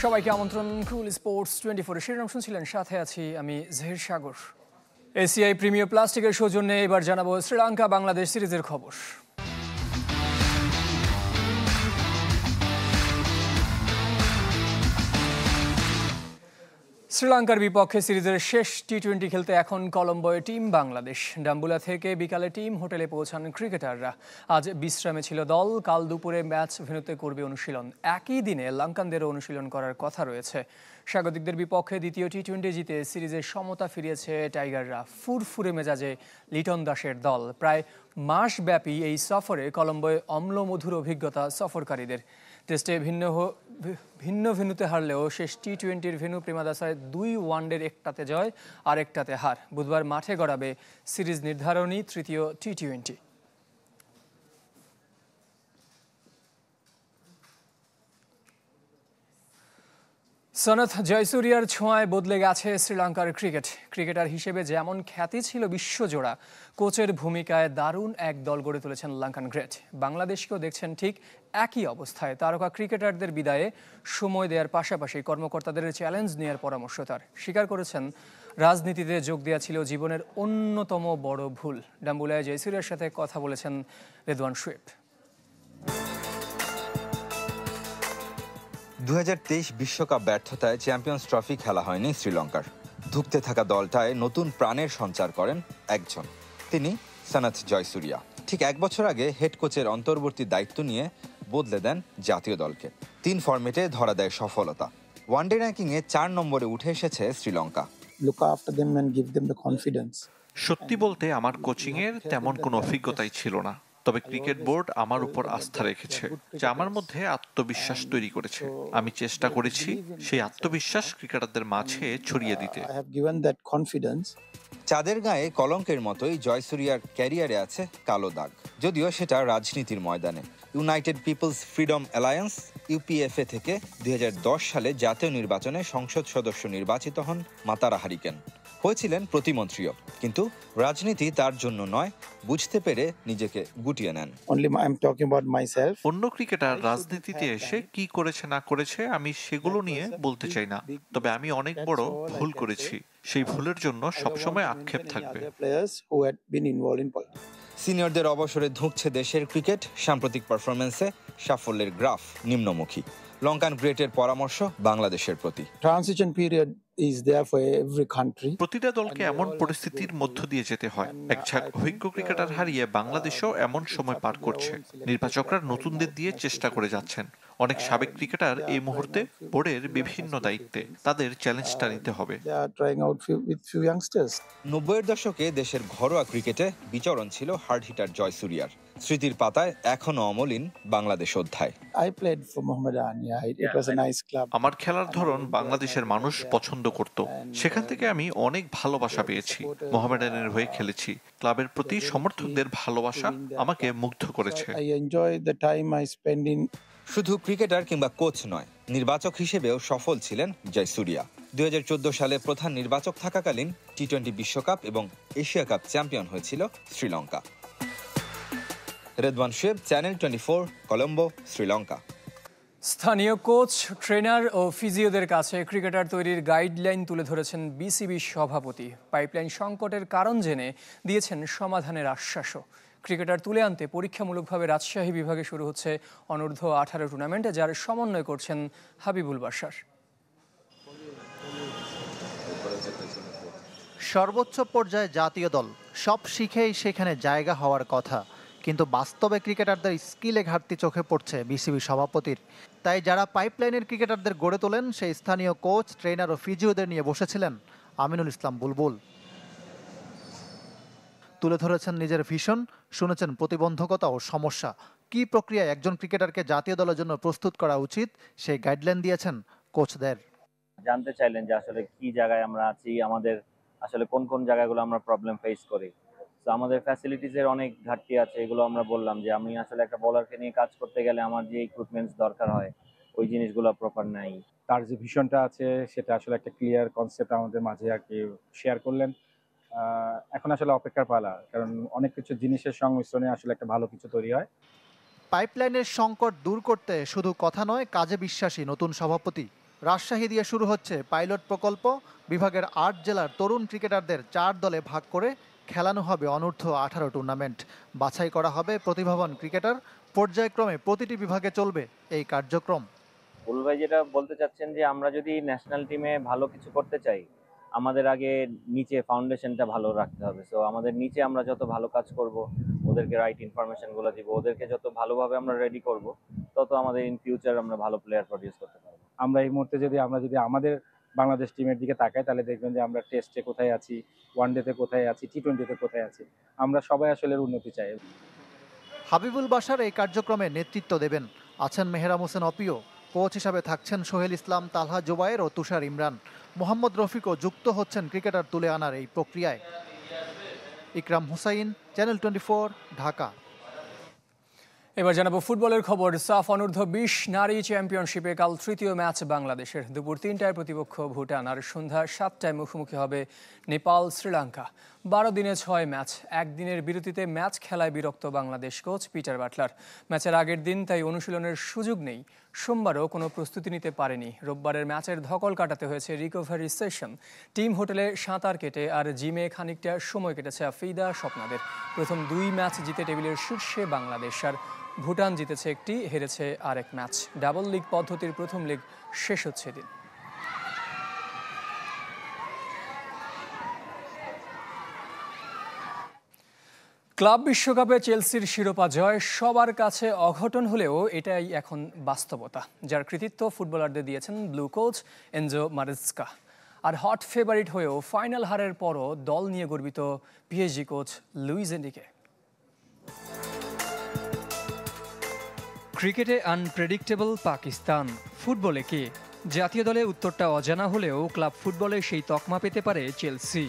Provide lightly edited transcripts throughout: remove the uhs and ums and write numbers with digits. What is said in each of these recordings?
সবাইকে আমন্ত্রণ কুল স্পোর্টস 24 এর শিরোনাম শুনছিলেন, সাথে আছি আমি জহির সাগর। এসিআই প্রিমিয়ার প্লাস্টিকের সৌজন্যে এবার জানাবো শ্রীলঙ্কা বাংলাদেশ সিরিজের খবর। শ্রীলঙ্কার বিপক্ষে সিরিজের শেষ টি-20 খেলতে এখন কলম্বোয় টিম বাংলাদেশ। ডাম্বুলা থেকে বিকালে টিম হোটেলে পৌঁছান ক্রিকেটাররা। আজ বিশ্রামে ছিল দল, কাল দুপুরে ম্যাচ ভেন্যুতে করবে অনুশীলন। একই দিনে লঙ্কানদেরও অনুশীলন করার কথা রয়েছে। স্বাগতিকদের বিপক্ষে দ্বিতীয় টি-20 জিতে সিরিজের সমতা ফিরিয়েছে টাইগাররা। ফুরফুরে মেজাজে লিটন দাসের দল। প্রায় মাসব্যাপী এই সফরে কলম্বোয় অম্লমধুর অভিজ্ঞতা সফরকারীদের। টেস্টে ভিন্ন ভেন্যুতে হারলেও শেষ টি-20 ভেন্যু প্রেমাদাসায় 2 ওয়ানডের একটাতে জয় আর একটাতে হার। বুধবার মাঠে গড়াবে সিরিজ নির্ধারণী তৃতীয় টি-20। সনাথ জয়সূরিয়ার ছোঁয়ায় বদলে গেছে শ্রীলঙ্কার ক্রিকেট। ক্রিকেটার হিসেবে যেমন খ্যাতি ছিল বিশ্বজোড়া, কোচের ভূমিকায় দারুণ এক দল গড়ে তুলেছেন লঙ্কান গ্রেট। বাংলাদেশকেও দেখছেন ঠিক একই অবস্থায়। তারকা ক্রিকেটারদের বিদায়ে সময় দেওয়ার পাশাপাশি কর্মকর্তাদের চ্যালেঞ্জ নেওয়ার পরামর্শ তার। স্বীকার করেছেন, রাজনীতিতে যোগ দেওয়া ছিল জীবনের অন্যতম বড় ভুল। ডাম্বুলায় জয়সূরিয়ার সাথে কথা বলেছেন রেদওয়ান শোয়েব। 2023 বিশ্বকাপ ব্যর্থতায় চ্যাম্পিয়ন্স ট্রফি খেলা হয়নি শ্রীলঙ্কার। ধুঁকতে থাকা দলটায় নতুন প্রাণের সঞ্চার করেন একজন, তিনি সনাথ জয়সূরিয়া। ঠিক 1 বছর আগে হেড কোচের অন্তর্বর্তী দায়িত্ব নিয়ে বদলে দেন জাতীয় দলকে। 3 ফরম্যাটে ধরা দেয় সফলতা। ওয়ানডে র্যাঙ্কিংয়ে 4 নম্বরে উঠে এসেছে শ্রীলঙ্কা। সত্যি বলতে আমার কোচিংয়ের তেমন কোনো অভিজ্ঞতাই ছিল না, তবে ক্রিকেট বোর্ড আমার উপর আস্থা রেখেছে, যা আমার মধ্যে আত্মবিশ্বাস তৈরি করেছে। আমি চেষ্টা করেছি সেই আত্মবিশ্বাস ক্রিকেটারদের মাঝে ছড়িয়ে দিতে। চাঁদের গায়ে কলঙ্কের মতোই জয়সূরিয়ার ক্যারিয়ারে আছে কালো দাগ, যদিও সেটা রাজনীতির ময়দানে। ইউনাইটেড পিপলস ফ্রিডম অ্যালায়েন্স ইউপিএফএ থেকে 2010 সালে জাতীয় নির্বাচনে সংসদ সদস্য নির্বাচিত হন মাতারা হারিকেন। হয়েছিলেন প্রতিমন্ত্রীও, কিন্তু রাজনীতি তার জন্য নয়, বুঝতে পেরে নিজেকে গুটিয়ে নেন। অন্য ক্রিকেটার রাজনীতিতে এসে কি করেছে না করেছে আমি সেগুলো নিয়ে বলতে চাই না, তবে আমি অনেক বড় ভুল করেছি। সেই ভুলের জন্য সবসময় আক্ষেপ থাকবে। সিনিয়রদের অবসরে ধুঁকছে দেশের ক্রিকেট। সাম্প্রতিক পারফরমেন্সে সাফল্যের গ্রাফ নিম্নমুখী। লঙ্কান গ্রেটের পরামর্শ বাংলাদেশের প্রতি। প্রতিটা দলকে এমন পরিস্থিতির মধ্য দিয়ে যেতে হয়। এক ঝাঁক অভিজ্ঞ ক্রিকেটার হারিয়ে বাংলাদেশও এমন সময় পার করছে। নির্বাচকরা নতুনদের দিয়ে চেষ্টা করে যাচ্ছেন। অনেক সাবেক ক্রিকেটার এই মুহূর্তে বোর্ডের বিভিন্ন দায়িত্বে, তাদের চ্যালেঞ্জটা নিতে হবে। 90-এর দশকে দেশের ঘরোয়া ক্রিকেটে বিচরণ ছিল হার্ড হিটার জয়সূরিয়ার। স্মৃতির পাতায় এখনো অমলিন বাংলাদেশ অধ্যায়। আমার খেলার ধরন বাংলাদেশের মানুষ পছন্দ করত, সেখান থেকে আমি অনেক ভালোবাসা পেয়েছি। মোহামেডানের হয়ে খেলেছি। ক্লাবের প্রতি সমর্থকদের ভালোবাসা আমাকে মুগ্ধ করেছে। শুধু ক্রিকেটার কিংবা কোচ নয়, নির্বাচক হিসেবেও সফল ছিলেন জয়সূরিয়া। 2014 সালে প্রধান নির্বাচক থাকাকালীন টি-20 বিশ্বকাপ এবং এশিয়া কাপ চ্যাম্পিয়ন হয়েছিল শ্রীলঙ্কা। রেদওয়ান শোয়েব, চ্যানেল 24, কলম্বো, শ্রীলঙ্কা। স্থানীয় কোচ, ট্রেনার ও ফিজিওদের কাছে ক্রিকেটার তৈরির গাইডলাইন তুলে ধরেছেন বিসিবি সভাপতি। পাইপলাইন সংকটের কারণ জেনে দিয়েছেন সমাধানের আশ্বাসও। ক্রিকেটার তুলে আনতে পরীক্ষামূলকভাবে রাজশাহী বিভাগে শুরু হচ্ছে অনূর্ধ্ব 18 টুর্নামেন্ট, যার সমন্বয় করছেন হাবিবুল বাশার। সর্বোচ্চ পর্যায়ে জাতীয় দল সব শিখেই সেখানে জায়গা হওয়ার কথা, কিন্তু বাস্তবে ক্রিকেটারদের স্কিলে ঘাটতি চোখে পড়ছে বিসিবি সভাপতির। তাই যারা পাইপলাইনের ক্রিকেটারদের গড়ে তোলেন সেই স্থানীয় কোচ, ট্রেনার ও ফিজিওদের নিয়ে বসেছিলেন আমিনুল ইসলাম বুলবুল। তুলে ধরেছেন নিজের ভিশন, শুনেছেন প্রতিবন্ধকতা ও সমস্যা। কি প্রক্রিয়ায় একজন ক্রিকেটারকে জাতীয় দলের জন্য প্রস্তুত করা উচিত সেই গাইডলাইন দিয়েছেন কোচদের। জানতে চাইলেন যে আসলে কি জায়গায় আমরা আছি, আমাদের আসলে কোন কোন জায়গাগুলো আমরা প্রবলেম ফেস করি। তো আমাদের ফ্যাসিলিটিসের অনেক ঘাটতি আছে, এগুলো আমরা বললাম যে আমি আসলে একটা বোলারকে নিয়ে কাজ করতে গেলে আমার যে ইকুইপমেন্টস দরকার হয় ওই জিনিসগুলো প্রপার নাই। তার যে ভিশনটা আছে সেটা আসলে একটা ক্লিয়ার কনসেপ্ট আমাদের মাঝে আর কি শেয়ার করলেন। এখন আসলে অপেক্ষার পালা, কারণ অনেক কিছু জিনিসের সংমিশ্রণে আসলে একটা ভালো কিছু তৈরি হয়। পাইপলাইনের সংকট দূর করতে শুধু কথা নয়, কাজে বিশ্বাসী নতুন সভাপতি রাজশাহী দিয়ে শুরু হচ্ছে পাইলট প্রকল্প। বিভাগের ৮ জেলার তরুণ ক্রিকেটারদের ৪ দলে ভাগ করে খেলানো হবে অনূর্ধ্ব 18 টুর্নামেন্ট। বাছাই করা হবে প্রতিভাবান ক্রিকেটার। পর্যায়ক্রমে প্রতিটি বিভাগে চলবে এই কার্যক্রম। বুল ভাই যেটা বলতে চাচ্ছেন যে আমরা যদি ন্যাশনাল টিমে ভালো কিছু করতে চাই, আমাদের আগে নিচে ফাউন্ডেশনটা ভালো রাখতে হবে। সো আমাদের নিচে আমরা যত ভালো কাজ করব, ওদেরকে রাইট ইনফরমেশনগুলো দিব, ওদেরকে যত ভালোভাবে আমরা রেডি করব, তত আমাদের ইন ফিউচার আমরা ভালো প্লেয়ার প্রডিউস করতে পারবো। আমরা এই মুহূর্তে যদি আমাদের বাংলাদেশ টিমের দিকে তাকাই, তাহলে দেখবেন যে আমরা টেস্টে কোথায় আছি, ওয়ানডেতে কোথায় আছি, টি-20তে কোথায় আছি। আমরা সবাই আসলে উন্নতি চাই। হাবিবুল বাশার এই কার্যক্রমে নেতৃত্ব দেবেন। আছেন মেহরাম হোসেন অপিও। কোচ হিসাবে থাকছেন সোহেল ইসলাম, তালহা জোবায়ের ও তুষার ইমরান। মোহাম্মদ রফিকও যুক্ত হচ্ছেন ক্রিকেটার তুলে আনার এই প্রক্রিয়ায়। ইকরাম হুসাইন, চ্যানেল 24, ঢাকা। এবার জানাবো ফুটবলের খবর। সাফ অনূর্ধ্ব 20 নারী চ্যাম্পিয়নশিপে কাল তৃতীয় ম্যাচ বাংলাদেশের। দুপুর 3টায় প্রতিপক্ষ ভুটান, আর সন্ধ্যা 7টায় মুখোমুখি হবে নেপাল শ্রীলঙ্কা। 12 দিনে 6 ম্যাচ। একদিনের বিরতিতে ম্যাচ খেলায় বিরক্ত বাংলাদেশ কোচ পিটার বাটলার। ম্যাচের আগের দিন তাই অনুশীলনের সুযোগ নেই। সোমবারও কোনো প্রস্তুতি নিতে পারেনি। রোববারের ম্যাচের ধকল কাটাতে হয়েছে রিকভারি সেশন। টিম হোটেলে সাঁতার কেটে আর জিমে খানিকটা সময় কেটেছে আফিদা স্বপ্নাদের। প্রথম 2 ম্যাচ জিতে টেবিলের শীর্ষে বাংলাদেশ, আর ভুটান জিতেছে একটি, হেরেছে আরেক ম্যাচ। ডাবল লিগ পদ্ধতির প্রথম লিগ শেষ হচ্ছে দিন। ক্লাব বিশ্বকাপে চেলসির শিরোপা জয় সবার কাছে অঘটন হলেও এটাই এখন বাস্তবতা, যার কৃতিত্ব ফুটবলারদের দিয়েছেন ব্লু কোচ এনজো মারেস্কা। আর হট ফেভারিট হয়েও ফাইনাল হারের পরও দল নিয়ে গর্বিত পিএসজি কোচ লুইস এনরিকে। ক্রিকেটে আনপ্রেডিক্টেবল পাকিস্তান, ফুটবলে কে? জাতীয় দলে উত্তরটা অজানা হলেও ক্লাব ফুটবলে সেই তকমা পেতে পারে চেলসি।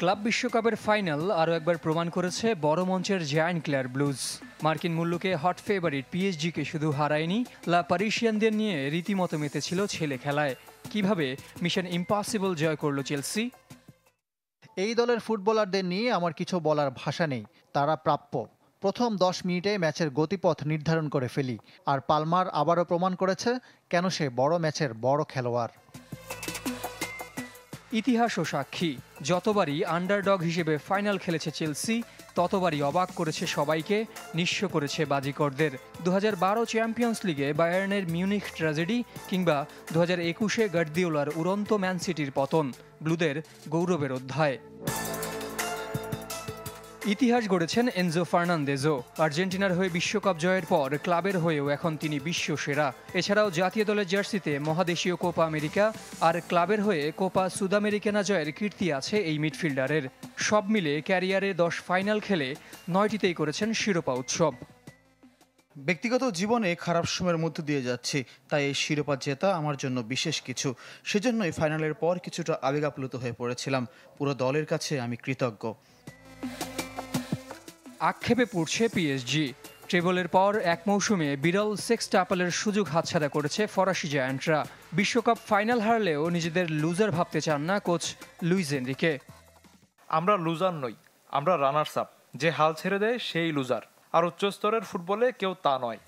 ক্লাব বিশ্বকাপের ফাইনাল আরও একবার প্রমাণ করেছে বড় মঞ্চের জায়ান্ট ক্লেয়ার ব্লুজ। মার্কিন মূল্যকে হট ফেভারিট পিএসজিকে শুধু হারায়নি, লা পারিসিয়ানদের নিয়ে রীতিমতো মেতেছিল ছেলে খেলায়। কিভাবে মিশন ইম্পসিবল জয় করল চেলসি? এই দলের ফুটবলারদের নিয়ে আমার কিছু বলার ভাষা নেই। তারা প্রাপ্য। প্রথম 10 মিনিটে ম্যাচের গতিপথ নির্ধারণ করে ফেলি। আর পালমার আবারও প্রমাণ করেছে কেন সে বড় ম্যাচের বড় খেলোয়াড়। ইতিহাসও সাক্ষী, যতবারই আন্ডারডগ হিসেবে ফাইনাল খেলেছে চেলসি, ততবারই অবাক করেছে সবাইকে, নিঃস্ব করেছে বাজিকরদের। 2012 চ্যাম্পিয়ন্স লিগে বায়ার্নের মিউনিখ ট্র্যাজেডি, কিংবা 2021-এ গার্দিওলার উড়ন্ত ম্যান সিটির পতন, ব্লুদের গৌরবের অধ্যায়। ইতিহাস গড়েছেন এনজো ফার্নান্দেজও। আর্জেন্টিনার হয়ে বিশ্বকাপ জয়ের পর ক্লাবের হয়েও এখন তিনি বিশ্ব সেরা। এছাড়াও জাতীয় দলের জার্সিতে মহাদেশীয় কোপা আমেরিকা আর ক্লাবের হয়ে কোপা সুদামেরিকানা জয়ের কীর্তি আছে এই মিডফিল্ডারের। সব মিলে ক্যারিয়ারে 10 ফাইনাল খেলে 9টিতেই করেছেন শিরোপা উৎসব। ব্যক্তিগত জীবনে খারাপ সময়ের মধ্য দিয়ে যাচ্ছি, তাই এই শিরোপা জেতা আমার জন্য বিশেষ কিছু। সেজন্যই ফাইনালের পর কিছুটা আবেগ আপ্লুত হয়ে পড়েছিলাম। পুরো দলের কাছে আমি কৃতজ্ঞ। আক্ষেপে পড়ছে পিএসজি। ট্রেবলের পর এক মৌসুমে বিরল সেক্সটাপলের সুযোগ হাতছাড়া করেছে ফরাসি জায়ান্টরা। বিশ্বকাপ ফাইনাল হারলেও নিজেদের লুজার ভাবতে চান না কোচ লুইস এনরিকে। আমরা লুজার নই, আমরা রানার্স আপ। যে হাল ছেড়ে দেয় সেই লুজার, আর উচ্চস্তরের ফুটবলে কেউ তা নয়।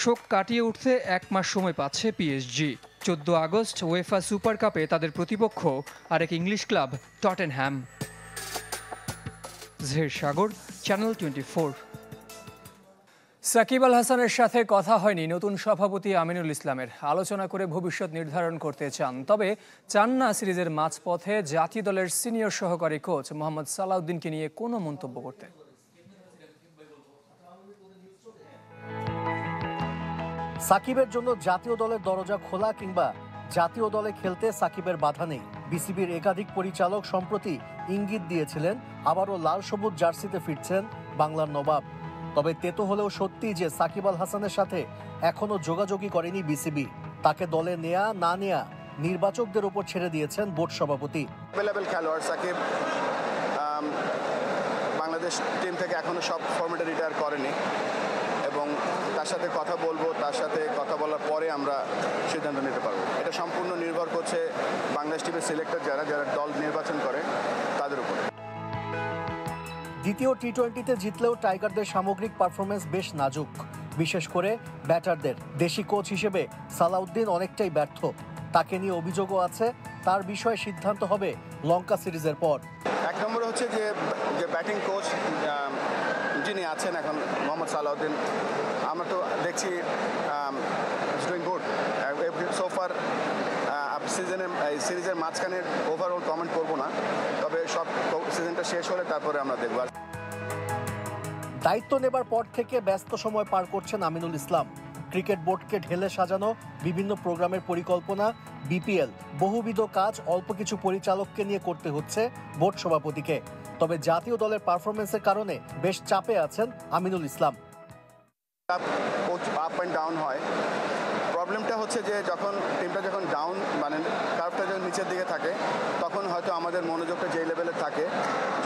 শোক কাটিয়ে উঠতে 1 মাস সময় পাচ্ছে পিএসজি। 14 আগস্ট ওয়েফা সুপার কাপে তাদের প্রতিপক্ষ আরেক ইংলিশ ক্লাব টটেনহ্যাম। জহির সাগর, চ্যানেল 24। সাকিব আল হাসানের সাথে কথা হয়নি নতুন সভাপতি আমিনুল ইসলামের। আলোচনা করে ভবিষ্যৎ নির্ধারণ করতে চান, তবে চান না সিরিজের মাঝপথে জাতীয় দলের সিনিয়র সহকারী কোচ মোহাম্মদ সালাউদ্দিনকে নিয়ে কোনো মন্তব্য করতে। সাকিবের জন্য জাতীয় দলের দরজা খোলা, কিংবা জাতীয় দলে খেলতে সাকিবের বাধা নেই। বিসিবির একাধিক পরিচালক সম্প্রতি ইঙ্গিত দিয়েছিলেন আবারও লাল সবুজ জার্সিতে ফিরছেন বাংলার নবাব। তবে তেতো হলেও সত্যি যে সাকিব আল হাসানের সাথে এখনো যোগাযোগই করেনি বিসিবি। তাকে দলে নেয়া না নেয়া নির্বাচকদের উপর ছেড়ে দিয়েছেন বোর্ড সভাপতি। খেলোয়াড় সাকিব বাংলাদেশ টিম থেকে এখনো সব ফরম্যাটে রিটায়ার করেনি, এবং তার সাথে কথা বলবো, তার সাথে কথা বলার পরে আমরা সিদ্ধান্ত নিতে পারবো। এটা সম্পূর্ণ নির্ভর করছে বাংলাদেশ টিমের সিলেক্টর যারা দল নির্বাচন করে তাদের উপর। দ্বিতীয় টি-20তে জিতলেও টাইগারদের সামগ্রিক পারফরমেন্স বেশ নাজুক। বিশেষ করে ব্যাটারদের। দেশি কোচ হিসেবে সালাউদ্দিন অনেকটাই ব্যর্থ। তাকে নিয়ে অভিযোগও আছে। তার বিষয়ে সিদ্ধান্ত হবে লঙ্কা সিরিজের পর। এক নম্বরে হচ্ছে যে ব্যাটিং কোচ যিনি আছেন এখন মোহাম্মদ সালাউদ্দিন, আমরা তো দেখছি ডুইং গুড সোফার। সিরিজের মাঝখানে ওভারঅল কমেন্ট করব না, তবে সব সিজনটা শেষ হলে তারপরে আমরা দেখব। দায়িত্ব নেবার পর থেকে ব্যস্ত সময় পার করছেন আমিনুল ইসলাম। ক্রিকেট বোর্ডকে ঢেলে সাজানো, বিভিন্ন প্রোগ্রামের পরিকল্পনা, বিপিএল, বহুবিধ কাজ অল্প কিছু পরিচালককে নিয়ে করতে হচ্ছে বোর্ড সভাপতিকে। তবে জাতীয় দলের পারফরমেন্সের কারণে বেশ চাপে আছেন Aminul Islam. Up and down হয়। প্রবলেমটা হচ্ছে যে টিমটা যখন ডাউন মানে কার্ভটা যখন নিচের দিকে থাকে তখন হয়তো আমাদের মনোযোগটা যেই লেভেলে থাকে,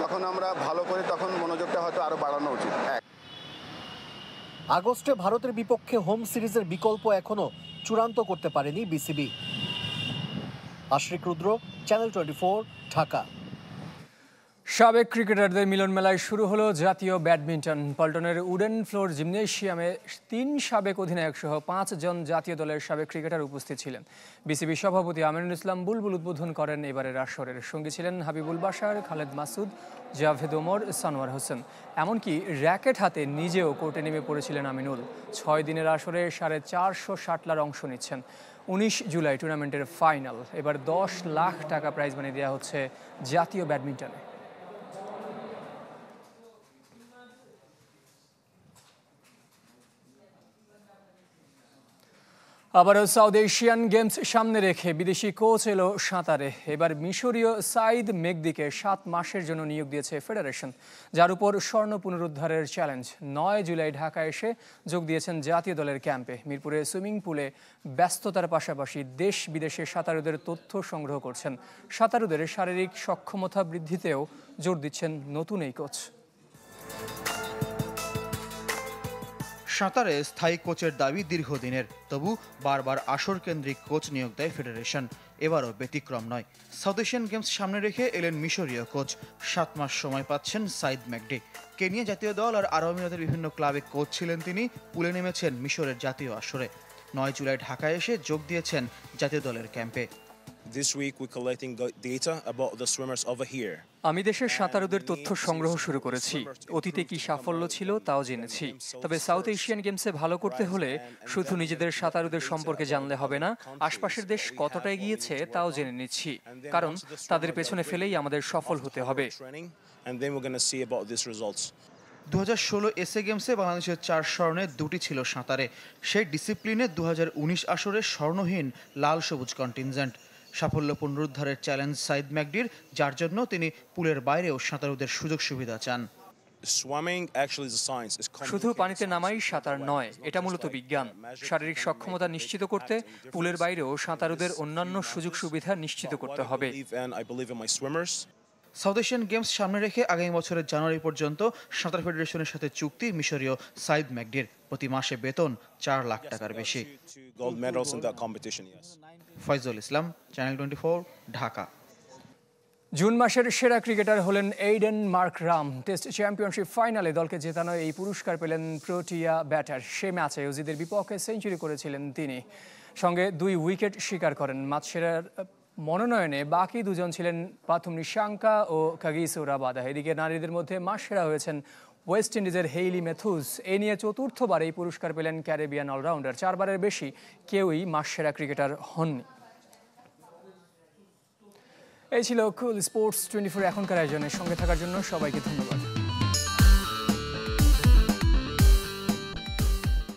যখন আমরা ভালো করি তখন মনোযোগটা হয়তো আরও বাড়ানো উচিত। আগস্টে ভারতের বিপক্ষে হোম সিরিজের বিকল্প এখনো চূড়ান্ত করতে পারেনি বিসিবি। আশরিক রুদ্র, চ্যানেল 24, ঢাকা। সাবেক ক্রিকেটারদের মিলন মেলায় শুরু হলো জাতীয় ব্যাডমিন্টন। পল্টনের উডেন ফ্লোর জিমনেশিয়ামে 3 সাবেক অধিনায়ক সহ 5 জন জাতীয় দলের সাবেক ক্রিকেটার উপস্থিত ছিলেন। বিসিবি সভাপতি আমিনুল ইসলাম বুলবুল উদ্বোধন করেন এবারের আসরের। সঙ্গী ছিলেন হাবিবুল বাশার, খালেদ মাসুদ, জাভেদ ওমর, সানোয়ার হোসেন। এমনকি র্যাকেট হাতে নিজেও কোর্টে নেমে পড়েছিলেন আমিনুল। 6 দিনের আসরে 450 শাটলার অংশ নিচ্ছেন। 19 জুলাই টুর্নামেন্টের ফাইনাল। এবার 10 লাখ টাকা প্রাইজ মানি দেওয়া হচ্ছে জাতীয় ব্যাডমিন্টনে। আবারও সাউথ এশিয়ান গেমস সামনে রেখে বিদেশি কোচ এলো সাঁতারে। এবার মিশরীয় সাইদ মেগদিকে 7 মাসের জন্য নিয়োগ দিয়েছে ফেডারেশন, যার উপর স্বর্ণ পুনরুদ্ধারের চ্যালেঞ্জ। 9 জুলাই ঢাকায় এসে যোগ দিয়েছেন জাতীয় দলের ক্যাম্পে। মিরপুরে সুইমিং পুলে ব্যস্ততার পাশাপাশি দেশ বিদেশে সাঁতারুদের তথ্য সংগ্রহ করছেন। সাঁতারুদের শারীরিক সক্ষমতা বৃদ্ধিতেও জোর দিচ্ছেন নতুন এই কোচ। সাঁতারে স্থায়ী কোচের দাবি দীর্ঘদিনের, তবু বারবার আসর কেন্দ্রিক কোচ নিয়োগ দেয় ফেডারেশন। এবারও ব্যতিক্রম নয়। সাউথ এশিয়ান গেমস সামনে রেখে এলেন মিশরীয় কোচ। 7 মাস সময় পাচ্ছেন সাইদ মেগডি। কেনিয়া জাতীয় দল আর আরব আমিরাতের বিভিন্ন ক্লাবে কোচ ছিলেন তিনি। পুলে নেমেছেন মিশরের জাতীয় আসরে। 9 জুলাই ঢাকায় এসে যোগ দিয়েছেন জাতীয় দলের ক্যাম্পে। আমি দেশের সাঁতারুদের তথ্য সংগ্রহ শুরু করেছি। অতীতে কি সাফল্য ছিল তাও জেনেছি। তবে সাউথ এশিয়ান গেমসে ভালো করতে হলে শুধু নিজেদের সাঁতারুদের সম্পর্কে জানলে হবে না, আশপাশের দেশ কতটা এগিয়েছে তাও জেনে নিচ্ছি, কারণ তাদের পেছনে ফেলেই আমাদের সফল হতে হবে। 2016 এসএ গেমসে বাংলাদেশের 4 স্বর্ণে 2টি ছিল সাঁতারে। সেই ডিসিপ্লিনে 2019 আসরে স্বর্ণহীন লাল সবুজ কন্টিনজেন্ট। সাফল্য পুনরুদ্ধারের চ্যালেঞ্জ সাইদ ম্যাকডির, যার জন্য তিনি পুলের বাইরেও সাঁতারুদের সুযোগ সুবিধা চান। শুধু পানিতে নামাই সাঁতার নয়, এটা মূলত বিজ্ঞান। শারীরিক সক্ষমতা নিশ্চিত করতে পুলের বাইরেও সাঁতারুদের অন্যান্য সুযোগ সুবিধা নিশ্চিত করতে হবে। সাউথ এশিয়ান গেমস সামনে রেখে আগামী বছরের জানুয়ারি পর্যন্ত সাঁতার ফেডারেশনের সাথে চুক্তি মিশরীয় সাইদ ম্যাকডির। প্রতি মাসে বেতন 4 লাখ টাকার বেশি। ফয়জুল ইসলাম, চ্যানেল 24, ঢাকা। জুন মাসের সেরা ক্রিকেটার হলেন এইডেন মার্করাম। টেস্ট চ্যাম্পিয়নশিপ ফাইনালে দলকে জেতানো এই পুরস্কার পেলেন প্রোটিয়া ব্যাটার। সে ম্যাচে অজিদের বিপক্ষে সেঞ্চুরি করেছিলেন তিনি, সঙ্গে 2 উইকেট শিকার করেন। ম্যাচ সেরার মনোনয়নে বাকি 2 জন ছিলেন প্রাথম নিশাঙ্কা ও কাগিসো রাবাদা। এদিকে নারীদের মধ্যে মাস সেরা হয়েছেন ওয়েস্ট ইন্ডিজের হেইলি ম্যাথুস। এ নিয়ে চতুর্থবার এই পুরস্কার পেলেন ক্যারিবিয়ান অলরাউন্ডার। 4 বারের বেশি কেউই মাস সেরা ক্রিকেটার হননি। এই ছিল কুল স্পোর্টস 24 এখনকার আয়োজনের সঙ্গে থাকার জন্য সবাইকে ধন্যবাদ।